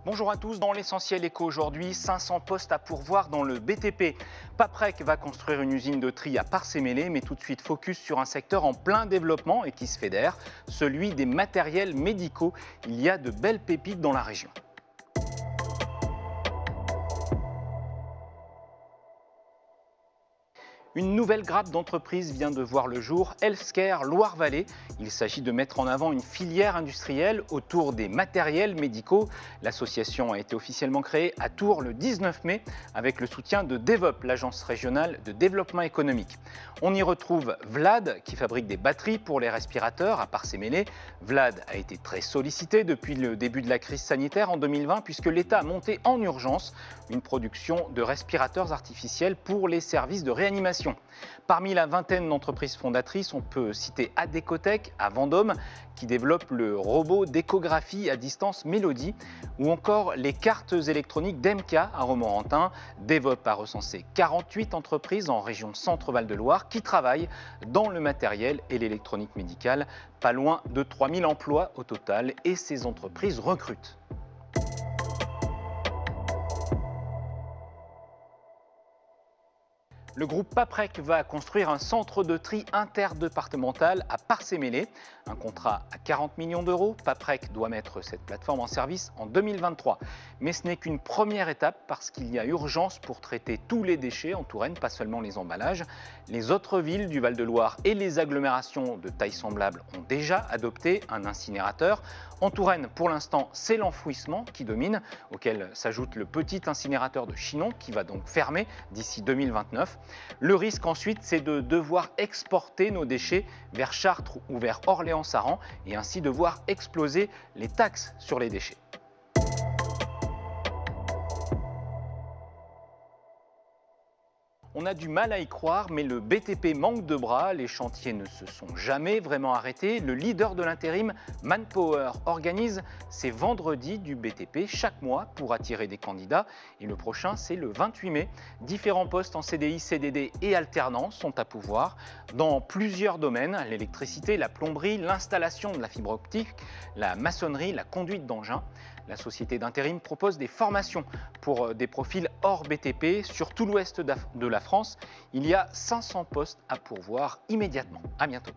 Bonjour à tous, dans l'essentiel éco aujourd'hui, 500 postes à pourvoir dans le BTP. Paprec va construire une usine de tri à Parcé-Mélé, mais tout de suite focus sur un secteur en plein développement et qui se fédère, celui des matériels médicaux. Il y a de belles pépites dans la région. Une nouvelle grappe d'entreprise vient de voir le jour, Healthcare Loire-Vallée. Il s'agit de mettre en avant une filière industrielle autour des matériels médicaux. L'association a été officiellement créée à Tours le 19 mai avec le soutien de DEVOP, l'agence régionale de développement économique. On y retrouve Vlad qui fabrique des batteries pour les respirateurs à Parcé-Mélé. Vlad a été très sollicité depuis le début de la crise sanitaire en 2020 puisque l'État a monté en urgence une production de respirateurs artificiels pour les services de réanimation. Parmi la vingtaine d'entreprises fondatrices, on peut citer Adécotech à Vendôme qui développe le robot d'échographie à distance Mélodie ou encore les cartes électroniques d'MK à Romorantin. DEVOP a recensé 48 entreprises en région Centre-Val de Loire qui travaillent dans le matériel et l'électronique médicale. Pas loin de 3000 emplois au total et ces entreprises recrutent. Le groupe Paprec va construire un centre de tri interdépartemental à Parcé-Mélé. Un contrat à 40 millions d'euros. Paprec doit mettre cette plateforme en service en 2023. Mais ce n'est qu'une première étape parce qu'il y a urgence pour traiter tous les déchets en Touraine, pas seulement les emballages. Les autres villes du Val-de-Loire et les agglomérations de taille semblable ont déjà adopté un incinérateur. En Touraine, pour l'instant, c'est l'enfouissement qui domine, auquel s'ajoute le petit incinérateur de Chinon qui va donc fermer d'ici 2029. Le risque ensuite, c'est de devoir exporter nos déchets vers Chartres ou vers Orléans-Saran et ainsi de voir exploser les taxes sur les déchets. On a du mal à y croire, mais le BTP manque de bras, les chantiers ne se sont jamais vraiment arrêtés. Le leader de l'intérim, Manpower, organise ses vendredis du BTP chaque mois pour attirer des candidats. Et le prochain, c'est le 28 mai. Différents postes en CDI, CDD et alternance sont à pourvoir dans plusieurs domaines, l'électricité, la plomberie, l'installation de la fibre optique, la maçonnerie, la conduite d'engins. La société d'intérim propose des formations pour des profils hors BTP sur tout l'ouest de la France. Il y a 500 postes à pourvoir immédiatement. À bientôt.